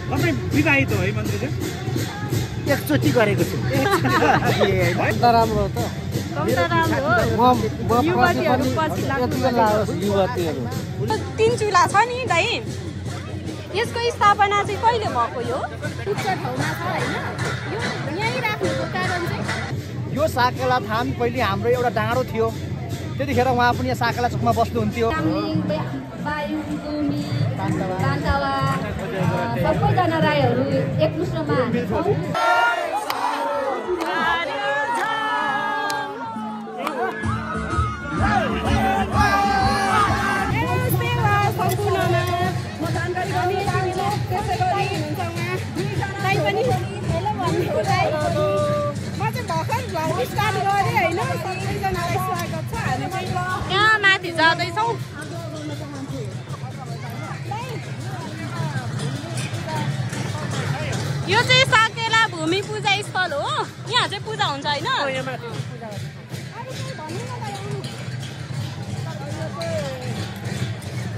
तपाईँ विवाहित हो है मन्त्रीज्यू? एकचोटि गरेको छु। राम्रो हो त। युवतीहरू 3 चुला छ नि दाइ। यसको स्थापना चाहिँ कहिले भएको यो? उच्च ठाउँमा छ हैन? यो यही राख्नुको कारण चाहिँ यो साकेला थान पहिले हाम्रो एउटा डाँडो थियो। त्यतिखेर उहाँ पनि यहाँ साकेला चोकमा बस्नुहुन्थ्यो। सबैजना राईहरू एकमुष्टमा यहाँ माथि जाँदैछौँ। यो चाहिँ साकेला भूमि पूजा स्थल हो। यहाँ चाहिँ पूजा हुन्छ होइन?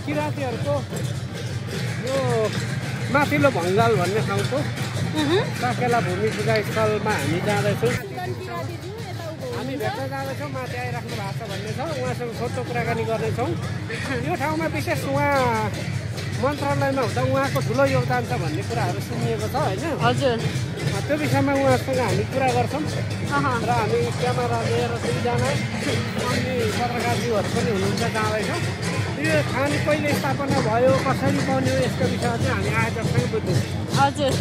किराँतीहरूको यो माथिल्लो भङ्गाल भन्ने ठाउँको साकेला भूमि पूजा स्थलमा हामी जाँदैछौँ। हामी भेट्न जाँदैछौँ। माथि आइराख्नु भएको छ भन्ने छ। उहाँसँग छोटो कुराकानी गर्नेछौँ। यो ठाउँमा विशेष उहाँ मन्त्रालयमा हुँदा उहाँको ठुलो योगदान छ भन्ने कुराहरू सुनिएको छ होइन? हजुर। त्यो विषयमा उहाँसँग हामी कुरा गर्छौँ र हामी क्यामेरा लिएर 2 जना अनि पत्रकारज्यूहरू पनि हुनुहुन्छ जाँदैछौँ। यो थान कहिले स्थापना भयो, कसरी बन्यो, यसको विषयमा चाहिँ हामी आयोजकसँग बुझ्छौँ। हजुर।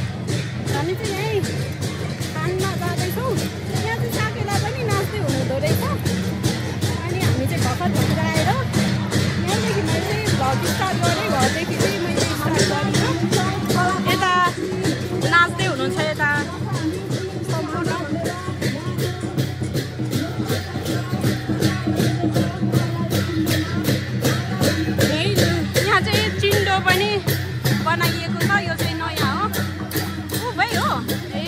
हामी चाहिँ यहीँ थानमा जाँदैछौँ। यहाँ चाहिँ साकेला पनि नाच्दै हुनुहुँदो रहेछ। अनि हामी चाहिँ भर्खर भर्खर आएर यहाँदेखि मैले भ्लग स्टार्ट गरेँ। घरदेखि चाहिँ मैले स्टार्ट गरेँ। यता नाच्दै हुनुहुन्छ यता सम्पूर्ण। यहाँ चाहिँ चिन्डो पनि बनाइएको छ। यो चाहिँ नयाँ हो। ऊ भाइ हो ए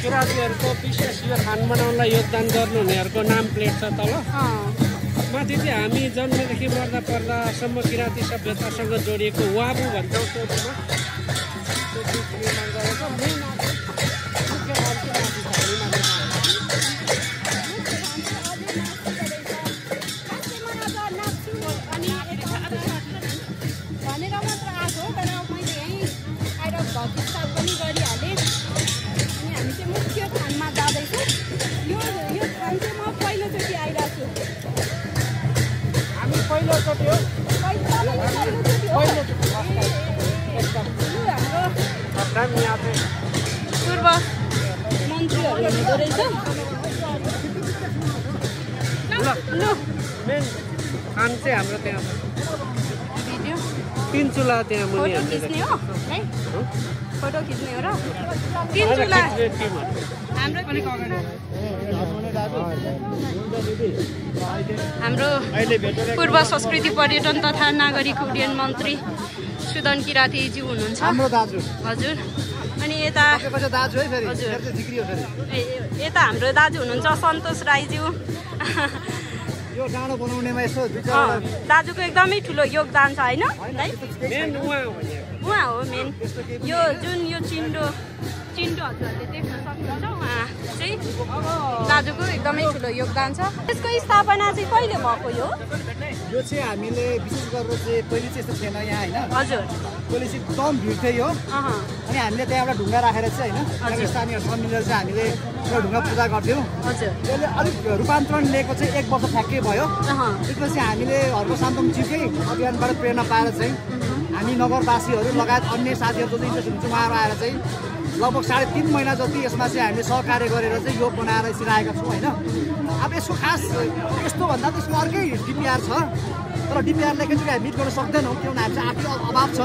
किराँतीहरूको विशेष यो थान बनाउनलाई योगदान गर्नुहुनेहरूको नाम प्लेट छ तल। माथि चाहिँ हामी जन्मदेखि मर्दा पर्दासम्म किराँती सभ्यतासँग जोडिएको वाबु भन्छौँ। त्यो निर्माण गरेको मेन मुख्य थान चाहिँ माथि छ। भनेर मात्र आएको तर मैले यहीँ आएर भ्लग स्टार्ट पनि गरिहालेँ। अनि हामी चाहिँ मुख्य थानमा जाँदैछौँ। यो थान चाहिँ म पहिलोचोटि आइरहेको छु। हामी पहिलोचोटि हो। पूर्व मन्त्रीहरू हुँदो रहेछ। मेन थान चाहिँ हाम्रो त्यहाँ भिडियो 3 चुला त्यहाँ मुनि फोटो खिच्ने हो है? फोटो खिच्ने हो र 3 चुला हाम्रो पूर्व संस्कृति पर्यटन तथा नागरिक उड्डयन मन्त्री सुदन किराँतीज्यू हुनुहुन्छ। हाम्रो दाजु। हजुर। अनि यता दाजु है फेरि हजुर जिग्रियो फेरि। यता हाम्रो दाजु हुनुहुन्छ सन्तोष राईज्यू। यो डाँडो बनाउनेमा यसो दाजुको एकदमै ठुलो योगदान छ होइन? मेन उहाँ हो मेन। यो जुन यो चिन्डो हजुरहरूले देख्न सक्नुहुन्छ उहाँ चाहिँ दाजुको एकदमै ठुलो योगदान छ। यसको स्थापना चाहिँ कहिले भएको यो? यो चाहिँ हामीले विशेष गरेर चाहिँ पहिले चाहिँ यस्तो थिएन यहाँ होइन? हजुर। पहिले चाहिँ एकदम भिड थियो यो। अनि हामीले त्यहाँ एउटा ढुङ्गा राखेर चाहिँ होइन स्थानीयहरूसँग मिलेर चाहिँ हामीले एउटा ढुङ्गा पूजा गर्थ्यौँ। हजुर। त्यसले अलिक रूपान्तरण लिएको चाहिँ 1 वर्ष ठ्याक्कै भयो। त्यसपछि हामीले हर्क शान्तमज्यूकै अभियानबाट प्रेरणा पाएर चाहिँ हामी नगरवासीहरू लगायत अन्य साथीहरू जो इन्ट्रेस्ट हुन्छ उहाँहरू आएर चाहिँ लगभग 3.5 महिना जति यसमा चाहिँ हामीले सहकार्य गरेर चाहिँ यो बनाएर यसरी आएका छौँ होइन। अब यसको खास यस्तो भन्दा त यसको अर्कै डिपिआर छ, तर डिपिआरलाई एकैचोटि हामी मिट गर्न सक्दैनौँ किनभने हामी चाहिँ आर्थिक अभाव छ।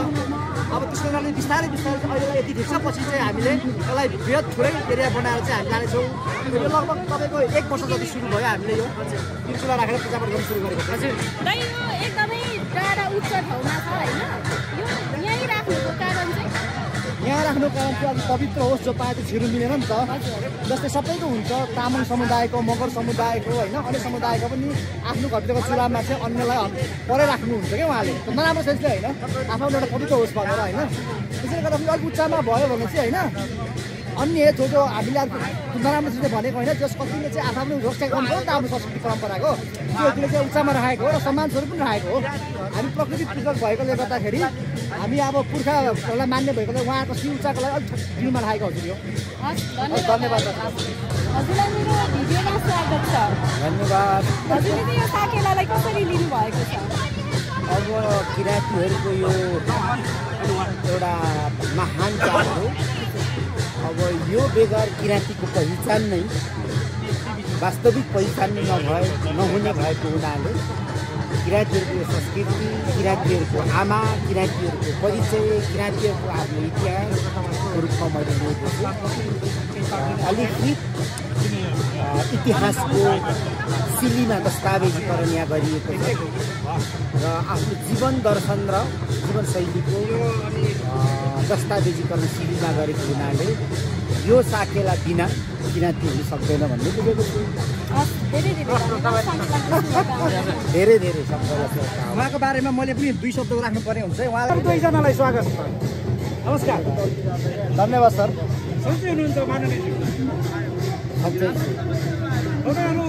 अब त्यसको कारणले बिस्तारै बिस्तारै अहिले यति ठिक छ, पछि चाहिँ हामीले यसलाई बृहत ठुलै एरिया बनाएर चाहिँ हामी जानेछौँ। यो लगभग तपाईँको 1 वर्ष जति सुरु भयो हामीले यो तिनचुला राखेर पूजापाठ गर्न सुरु गरेको। हजुर यो एकदमै टाढा उच्च ठाउँमा छ होइन, यो यहीँ राख्नुको कारण चाहिँ यहाँ राख्नु कारण चाहिँ अलिक पवित्र होस्, जो पाए चाहिँ छिर्नु मिलेन नि त। जस्तै सबैको हुन्छ, तामाङ समुदायको, मगर समुदायको होइन, अन्य समुदायको पनि आफ्नो घरभित्रको चुलामा चाहिँ अन्यलाई परै राख्नुहुन्छ क्या उहाँले, नराम्रो सेन्सले होइन, आफ्नो एउटा पवित्र होस् भनेर होइन। त्यसैले गर्दा पनि अलिक उच्चमा भयो भने चाहिँ होइन अन्य जो हामीले नराम्रो चिजले भनेको होइन, जस कतिले चाहिँ आफ्नो रक्षा गर्नु त आफ्नो संस्कृति परम्पराको त्योले चाहिँ उच्चमा राखेको हो र सम्मानस्वरूप पनि राखेको हो। हामी प्रकृति पूजक भएकोले गर्दाखेरि हामी अब पुर्खाहरूलाई मान्ने भएकोले उहाँको शिव उच्चाको लागि अलिक दिनमा राखेको हजुर। यो धन्यवाद हजुरलाई मेरो भिडियोमा स्वागत छ। धन्यवाद। हजुरले यो साकेलालाई कसरी लिनुभएको छ? अब किराँतीहरूको यो एउटा महान चाड हो। अब यो बेगर किराँतीको पहिचान नै वास्तविक पहिचान नै नहुने भएको हुनाले किराँतीहरूको संस्कृति, किराँतीहरूको आमा, किराँतीहरूको परिचय, किराँतीहरूको आफ्नो इतिहासको रूपमा मैले लिएको छु। अलिकति इतिहासको सिलीमा दस्तावेजीकरण यहाँ गरिएको छ र आफ्नो जीवन दर्शन र जीवनशैलीको दस्तावेजीकरण सिलीमा गरेको हुनाले यो साकेला बिना किराँती हुन सक्दैन भन्ने बुझेको छु। धेरै धेरै सबैलाई उहाँको बारेमा मैले पनि 2 शब्द राख्नुपर्ने हुन्छ। उहाँलाई दुईजनालाई स्वागत छ। नमस्कार। धन्यवाद सर। सन्चै हुनुहुन्छ माननीयज्यू? तपाईँहरू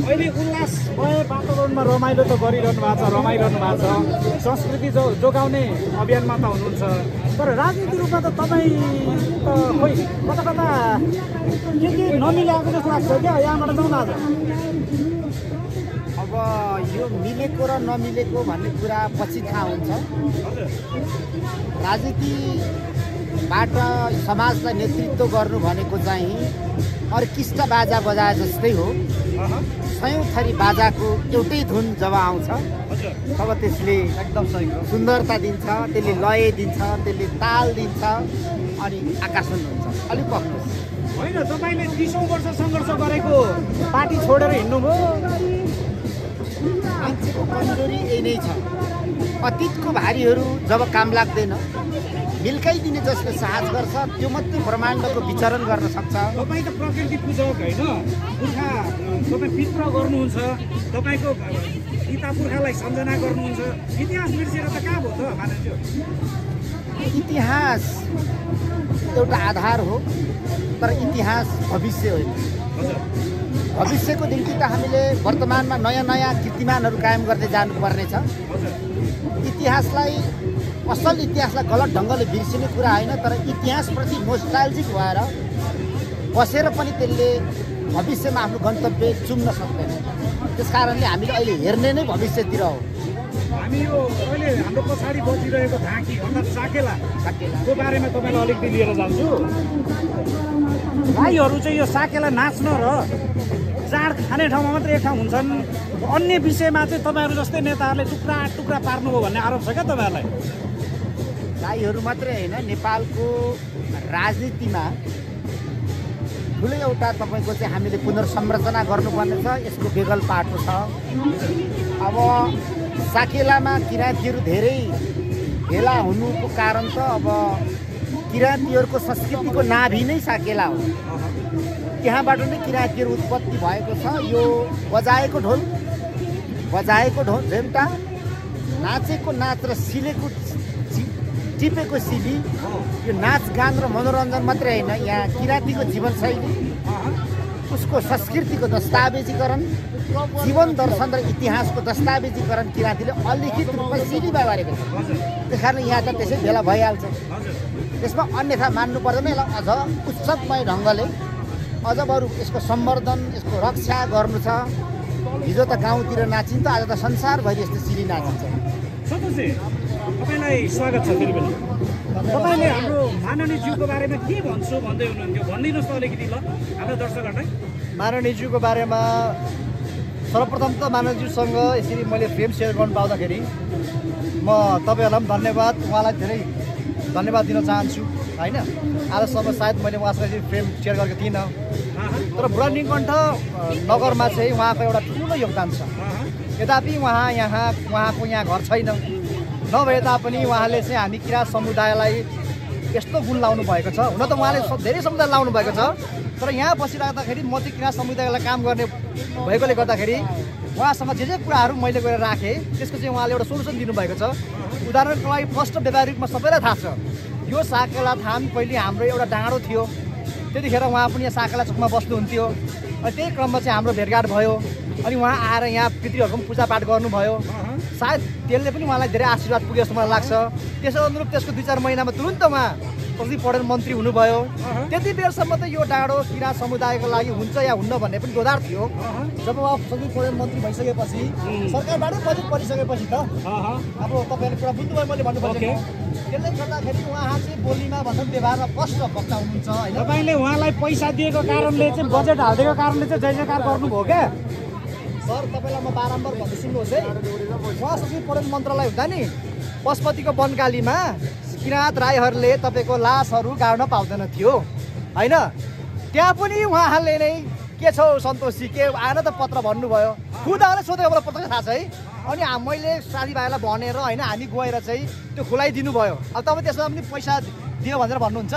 अहिले उल्लासमय वातावरणमा रमाइलो त गरिरहनु भएको छ, रमाइरहनु भएको छ, संस्कृति जोगाउने अभियानमा त हुनुहुन्छ, तर राजनीतिक रूपमा त तपाईँ त खोइ कता कता के नमिलाएको जस्तो लाग्छ क्या, यहाँबाट जाउँ न आज। अब यो मिलेको र नमिलेको भन्ने कुरा पछि थाहा हुन्छ। राजनीतिबाट समाजलाई नेतृत्व गर्नु भनेको चाहिँ अर्केस्ट्रा बाजा बजाए जस्तै हो। 100 थरी बाजाको एउटै धुन जब आउँछ तब त्यसले एकदम सही हो, सुन्दरता दिन्छ, त्यसले लय दिन्छ, त्यसले ताल दिन्छ अनि आकर्षण हुन्छ। अलिक पक्नुहोस्। होइन, तपाईँले 30औं वर्ष सङ्घर्ष गरेको पार्टी छोडेर हिँड्नुभयो। मान्छेको कमजोरी यही नै छ, अतीतको भारीहरू जब काम लाग्दैन मिल्काइदिने जसले साहस गर्छ त्यो मात्रै ब्रह्माण्डको विचरण गर्न सक्छ। तपाईँ त प्रकृति पूजक होइन, पुर्खा तपाईँ पित्र गर्नुहुन्छ, तपाईँको पिता पुर्खालाई सम्झना गर्नुहुन्छ, इतिहास बिर्सेर त कहाँ भयो त मानिसज्यू? इतिहास एउटा आधार हो, तर इतिहास भविष्य होइन। भविष्यको निम्ति त हामीले वर्तमानमा नयाँ नयाँ कीर्तिमानहरू कायम गर्दै जानुपर्ने छ। इतिहासलाई असल इतिहासलाई गलत ढङ्गले बिर्सिने कुरा होइन, तर इतिहासप्रति नोस्टाल्जिक भएर बसेर पनि त्यसले भविष्यमा आफ्नो गन्तव्य चुम्न सक्दैन। त्यस कारणले हामीले अहिले हेर्ने नै भविष्यतिर हो। हामी यो अहिले हाम्रो पछाडि बसिरहेको झाँकी अर्थात् साकेलाको बारेमा तपाईँलाई अलिकति लिएर जान्छु। भाइहरू चाहिँ यो साकेला नाच्न र चाड खाने ठाउँमा मात्रै एक ठाउँ हुन्छन्, अन्य विषयमा चाहिँ तपाईँहरू जस्तै नेताहरूले टुक्रा टुक्रा पार्नुभयो भन्ने आरोप छ क्या तपाईँहरूलाई? राईहरू मात्रै होइन, नेपालको राजनीतिमा ठुलो एउटा तपाईँको चाहिँ हामीले पुनर्संरचना गर्नुपर्ने छ। यसको बेगल पाटो छ। अब साकेलामा किराँतीहरू धेरै भेला हुनुको कारण त अब किराँतीहरूको संस्कृतिको नाभि नै साकेला हो। त्यहाँबाट नै किराँतीहरू उत्पत्ति भएको छ। यो बजाएको ढोल झेम्टा, नाचेको नाच र टिपेको सिली, यो नाचगान र मनोरञ्जन मात्रै होइन, यहाँ किराँतीको जीवनशैली, उसको संस्कृतिको दस्तावेजीकरण, जीवन दर्शन र इतिहासको दस्तावेजीकरण किराँतीले अलिखित रूपमा सिलीमा गरेको छ। त्यस कारण यहाँ त त्यसै भेला भइहाल्छ। त्यसमा अन्यथा मान्नु पर्दैन। यसलाई अझ उत्सवमय ढङ्गले अझ बरु यसको सम्वर्धन, यसको रक्षा गर्नु छ। हिजो त गाउँतिर नाचिन्छ, आज त संसारभरि यस्तो सिली नाचिन्छ। सन्तोषजी, तपाईँलाई स्वागत छ फेरि पनि। तपाईँले हाम्रो माननीय ज्यूको बारेमा के भन्छु भन्दै हुनुहुन्थ्यो, भनिदिनुहोस् त अलिकति ल हाम्रो दर्शकहरूलाई। माननीय ज्यूको बारेमा सर्वप्रथम त माननीयज्यूसँग यसरी मैले फ्रेम सेयर गर्नु पाउँदाखेरि म तपाईँहरूलाई पनि धन्यवाद, उहाँलाई धेरै धन्यवाद दिन चाहन्छु होइन। आजसम्म सायद मैले उहाँसँग यसरी फ्रेम सेयर गरेको थिइनँ, तर बुढा नीलकण्ठ नगरमा चाहिँ उहाँको एउटा ठुलो योगदान छ। यद्यपि उहाँको यहाँ घर छैन, नभए तापनि उहाँले चाहिँ हामी किराँत समुदायलाई यस्तो गुण लाउनु भएको छ। हुन त उहाँले धेरै समुदाय लाउनु भएको छ, तर यहाँ बसिराख्दाखेरि म चाहिँ किराँत समुदायलाई काम गर्ने भएकोले गर्दाखेरि उहाँसँग जे कुराहरू मैले गएर राखेँ त्यसको चाहिँ उहाँले एउटा सोल्युसन दिनुभएको छ। उदाहरणको लागि फर्स्ट व्यावहारिक रूपमा सबैलाई थाहा छ, यो साकेला थान पहिले हाम्रो एउटा डाँडो थियो, त्यतिखेर उहाँ पनि यहाँ साकेला चोकमा बस्नुहुन्थ्यो। अनि त्यही क्रममा चाहिँ हाम्रो भेटघाट भयो, अनि उहाँ आएर यहाँ पितृहरूको पनि पूजापाठ गर्नुभयो। सायद त्यसले पनि उहाँलाई धेरै आशीर्वाद पुग्यो जस्तो मलाई लाग्छ। त्यसो अनुरूप त्यसको 2-4 महिनामा तुरुन्त उहाँ प्रदीप पौडेल मन्त्री हुनुभयो। त्यति बेरसम्म त यो डाँडो किराँत समुदायको लागि हुन्छ या हुन्न भन्ने पनि दोधार थियो। जब उहाँ प्रदीप पौडेल मन्त्री भइसकेपछि सरकारबाटै बजेट परिसकेपछि त अब तपाईँहरूले कुरा बुझ्नुभयो मैले भन्नु खोजेको। त्यसले गर्दाखेरि उहाँ चाहिँ बोलीमा भन्दा व्यवहारमा स्पष्ट वक्ता हुनुहुन्छ होइन। तपाईँले उहाँलाई पैसा दिएको कारणले चाहिँ बजेट हालिदिएको कारणले चाहिँ जय जयकार गर्नुभयो क्या सर? तपाईँलाई म बारम्बार भन्दै सुन्नुहोस् है, उहाँ सचिव पौडेल मन्त्रालय हुँदा नि पशुपतिको वनकालीमा किराँत राईहरूले तपाईँको लासहरू गाड्न पाउँदैन थियो होइन। त्यहाँ पनि उहाँहरूले नै के छौ सन्तोषजी के आएन त पत्र भन्नुभयो, खुदाले सोधेको मलाई पत्र थाहा छ है। अनि मैले साथीभाइलाई भनेर होइन हामी गएर चाहिँ त्यो खुलाइदिनु भयो। अब तपाईँ त्यसमा पनि पैसा दियो भनेर भन्नुहुन्छ।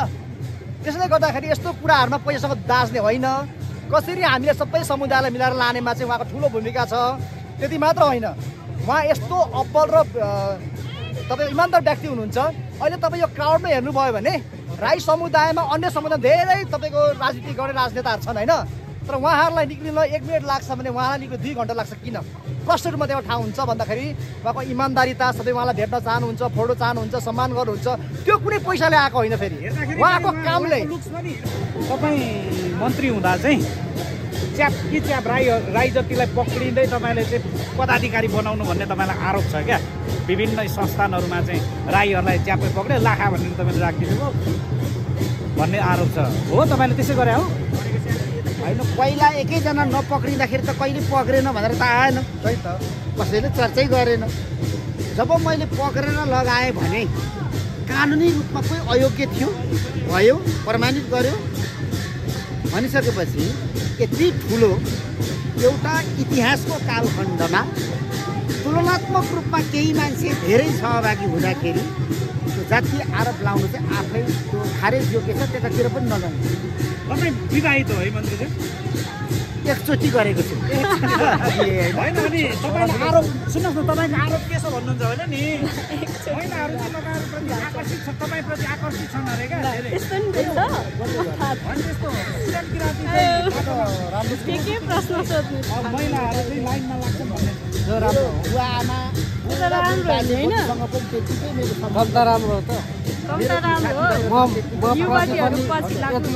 त्यसले गर्दाखेरि यस्तो कुराहरूमा पैसासँग दाच्ने होइन, कसरी हामीले सबै समुदायलाई मिलाएर लानेमा चाहिँ उहाँको ठुलो भूमिका छ। त्यति मात्र होइन, उहाँ यस्तो अब्बल र तपाईँ इमान्दार व्यक्ति हुनुहुन्छ। अहिले तपाईँ यो क्राउडमा हेर्नुभयो भने राई समुदायमा अन्य समुदाय धेरै तपाईँको राजनीति गर्ने राजनेताहरू छन् होइन, तर उहाँहरूलाई निक्लिन 1 मिनट लाग्छ भने उहाँलाई निक्लिन 2 घन्टा लाग्छ। किन? प्रष्ट रूपमा त्यो ठाउँ हुन्छ भन्दाखेरि उहाँको इमान्दारिता, सबै उहाँलाई भेट्न चाहनुहुन्छ, फोटो चाहनुहुन्छ, सम्मान गर्नुहुन्छ, त्यो कुनै पैसाले आएको होइन। फेरि उहाँको कामले तपाईँ मन्त्री हुँदा चाहिँ च्याप राई जतिलाई पक्रिँदै तपाईँले चाहिँ पदाधिकारी बनाउनु भन्ने तपाईँलाई आरोप छ क्या। विभिन्न संस्थानहरूमा चाहिँ राईहरूलाई च्यापै पक्रियो लाखा भनेर तपाईँले राखिदिनु भयो भन्ने आरोप छ। हो तपाईँले त्यसै गरे हो? होइन, पहिला एकैजना नपक्रिँदाखेरि त कहिले पक्रेन भनेर त आएन, त्यही त कसैले चर्चै गरेन। जब मैले पक्रेर लगाएँ भने कानुनी रूपमा कोही अयोग्य थियो, भयो, प्रमाणित गर्यो भनिसकेपछि यति ठुलो एउटा इतिहासको कालखण्डमा तुलनात्मक रूपमा केही मान्छे धेरै सहभागी हुँदाखेरि त्यो जातीय आरोप लाउनु चाहिँ आफै त्यो खारेज योग्य छ, त्यतातिर पनि नजानु। तपाईँ विवाहित हो है मन्त्रीजी? एकचोटि गरेको छु होइन। अनि तपाईँको आरोप सुन्नुहोस् न, तपाईँको आरोप के छ भन्नुहुन्छ होइन नि, महिलाहरू चाहिँ तपाईँहरूप्रति आकर्षित छ, तपाईँप्रति आकर्षित छन् अरे क्या धेरै। यस्तो नि रहेछ। अनि त्यस्तो के प्रश्न सोध्नु महिलाहरू चाहिँ लाइनमा लाग्छन् भन्ने जो राम्रो बुवा आमा राम्रो होइन, कम त राम्रो हो त। कम त राम्रो हो, युवतीहरू पछि लाग्नु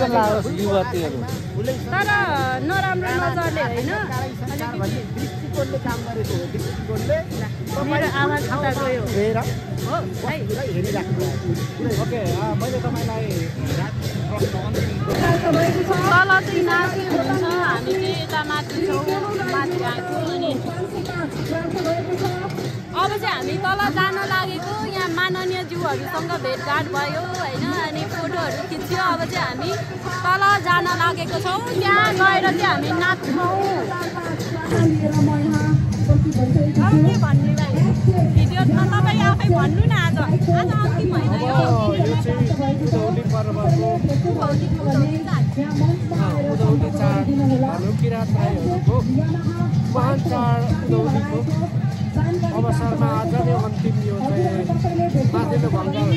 युवतीहरू तर नराम्रो नजरले होइन। दृष्टिकोणले काम गरेको हो, दृष्टिकोणले मेरो आवाज उता गयो हेर हो है। हेरिराख्नु। ओके, मैले तपाईँलाई तल चाहिँ माथि हुनुहुन्छ, हामी चाहिँ यता माथि छौँ, माथि आएको। अनि अब चाहिँ हामी तल जान लागेको, यहाँ माननीय ज्यूहरूसँग भेटघाट भयो होइन, अनि फोटोहरू खिच्यो। अब चाहिँ हामी तल जान लागेको छौँ, त्यहाँ गएर चाहिँ हामी नाच्छौँ। अब के भन्ने भाइ भिडियोमा तपाईँ आफै भन्नु न। आज अन्तिम होइन यो चाहिँ उधौली पर्वको उधौली चाड भनौँ किराँत राईहरूको महान चाड उधौलीको अवसरमा आज नै अन्तिम यो चाहिँ माथिल्लो बङ्गाल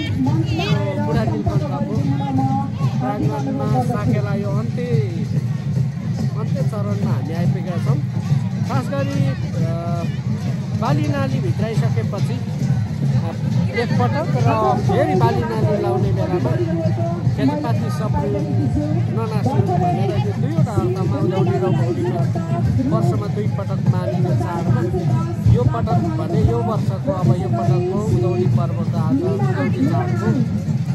बुढा नीलकण्ठको प्राङ्गणमा साकेला यो अन्त्य चरणमा हामी आइपुगेका छौँ। खास गरी बाली नाली भित्राइसकेपछि एकपटक र फेरि बाली नाली लाउने बेलामा खेतीपाती सबै ननासियोस् भनेर यो दुईवटा अर्थमा उधौली र उभौलीमा वर्षमा 2 पटक मानिने चाडमा यो यो पटक भने यो वर्षको अब यो पटकको उधौली पर्वको आज उधौली चाडको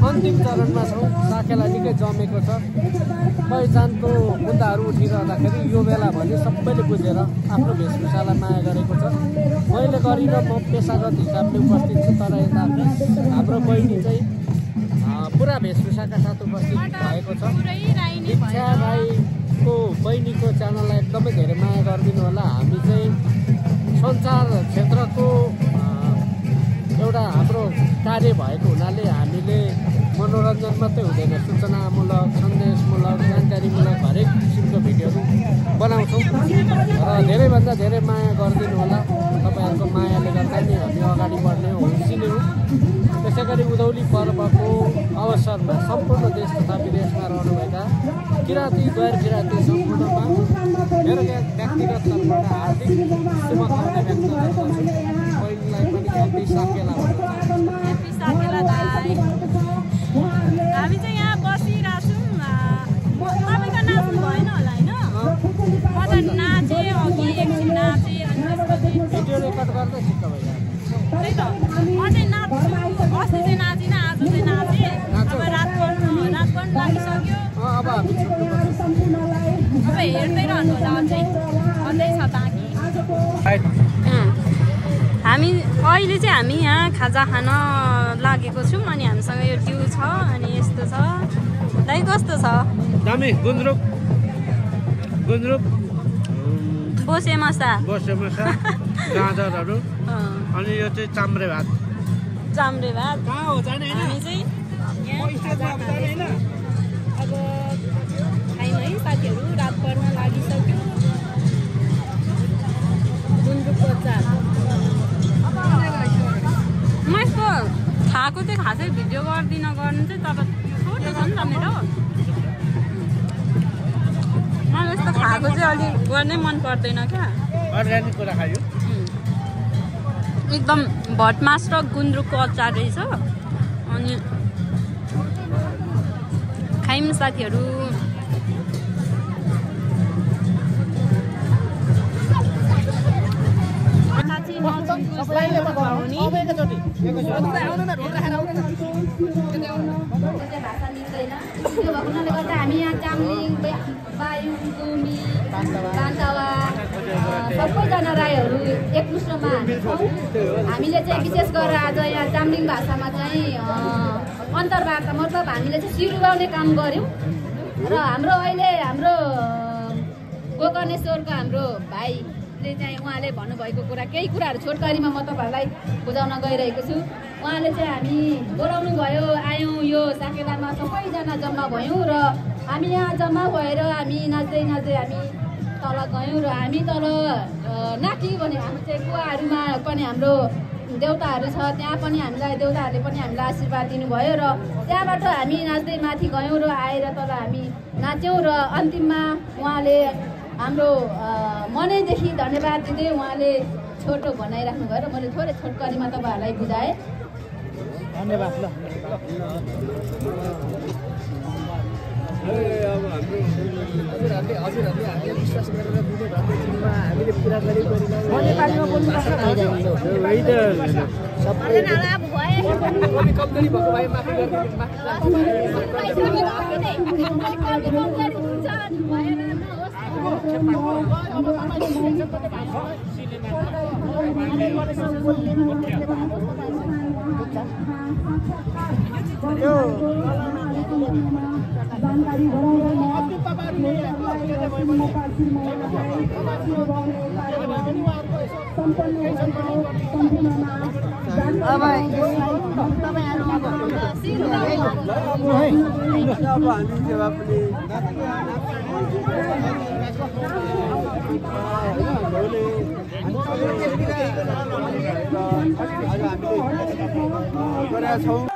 अन्तिम चरणमा छौँ। साकेला निकै जमेको छ। पहिचानको मुद्दाहरू उठिरहँदाखेरि यो बेला भने सबैले बुझेर आफ्नो वेशभूषालाई माया गरेको छ। मैले गरेर म पेसागत हिसाबले उपस्थित छु, तर यता हाम्रो बहिनी चाहिँ पुरा वेशभूषाका साथ उपस्थित भएको छ। दीक्षा राईको बहिनीको च्यानललाई एकदमै धेरै माया गरिदिनु होला। हामी चाहिँ सञ्चार क्षेत्रको एउटा हाम्रो कार्य भएको हुनाले हामीले मनोरञ्जन मात्रै हुँदैन, सूचनामूलक, सन्देशमूलक, जानकारीमूलक हरेक किसिमको भिडियोहरू बनाउँछौँ र धेरैभन्दा धेरै माया गरिदिनु होला। तपाईँहरूको मायाले गर्दा नै हामी अगाडि बढ्ने हो, हुर्सिने हो। त्यसै गरी उधौली पर्वको अवसरमा सम्पूर्ण देश तथा विदेशमा रहनुभएका किराँती गैर किराँती सम्पूर्णमा मेरो व्यक्तिगत तर्फबाट हार्दिक शुभकामना व्यक्त गर्दछु। बहिनीलाई पनि ह्याप्पी साकेला ह्याप्पी साकेला दाइ। हामी चाहिँ यहाँ बसिरहेको छौँ। तपाईँको नाच्नु भएन होला होइन? म त नाचेँ अघि एकछिन नाचेँ अनि त्यसपछि भिडियो रेकर्ड गर्दै सिक्क भइरहेको त्यही त अझै नाच्छु। अस्ति चाहिँ नाचिनँ, आज चाहिँ नाचेँ। अब रात पर्नु लागिसक्यो। अब हामी छुट्नुपर्छ। अब हेर्दै रहनु होला, अझै छ बाँकी। हामी अहिले चाहिँ हामी यहाँ खाजा खान लागेको छौँ अनि हामीसँग यो ट्यु छ अनि यस्तो छ। दाइ कस्तो छ? दामी गुन्द्रुक बोसे मसा गाजरहरू अनि यो चाहिँ चाम्रे भात। कहाँ हो जाने होइन? हामी चाहिँ यहाँ खाजा खाँदैछौँ। अब खायौँ है साथीहरू, रात पर्न लागिसक्यो। गुन्द्रुकको अचार म यस्तो खाएको चाहिँ खासै भिडियो गर्दिनँ गर्नु चाहिँ, तर छोटो छ नि त मेरो। मलाई यस्तो खाएको चाहिँ अलिक गर्नै मन पर्दैन क्या। अर्ग्यानिक कुरा खायो। एकदम भटमास र गुन्द्रुकको अचार रहेछ। अनि खायौँ साथीहरू। हुनाले गर्दा हामी यहाँ चामलिङ, बायुङ, गुमी, बान्तवा सबैजना राईहरू एकमुष्टमा हामी छौँ। हामीले चाहिँ विशेष गरेर आज यहाँ चामलिङ भाषामा चाहिँ अन्तर्वार्ता मतलब हामीले चाहिँ सिरुगाउने काम गऱ्यौँ र हाम्रो गोकर्णेश्वरको हाम्रो भाइले चाहिँ उहाँले भन्नुभएको कुरा केही कुराहरू छोटकरीमा म तपाईँहरूलाई बुझाउन गइरहेको छु। उहाँले चाहिँ हामी बोलाउनु भयो, आयौँ, यो साकेलामा सबैजना जम्मा भयौँ र हामी यहाँ जम्मा भएर हामी नाच्दै हामी तल गयौँ र हामी तल नाच्यौँ भने हाम्रो चाहिँ कुवाहरूमा पनि हाम्रो देउताहरू छ, त्यहाँ पनि हामीलाई देउताहरूले पनि हामीलाई आशीर्वाद दिनुभयो र त्यहाँबाट हामी नाच्दै माथि गयौँ र आएर तल हामी नाच्यौँ र अन्तिममा उहाँले हाम्रो मनैदेखि धन्यवाद दिँदै उहाँले छोटो भनाइराख्नु भयो र मैले थोरै छोटकरीमा तपाईँहरूलाई बुझाएँ। धन्यवाद। ल अब हाम्रो हजुरहरूले हामीले विश्वास गरेर दिने भएको टिममा हामीले पुरा गरेको नेपालीमा बोल्नुपर्छ। कमजोरी भएको भए माफी छौँ।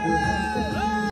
थियो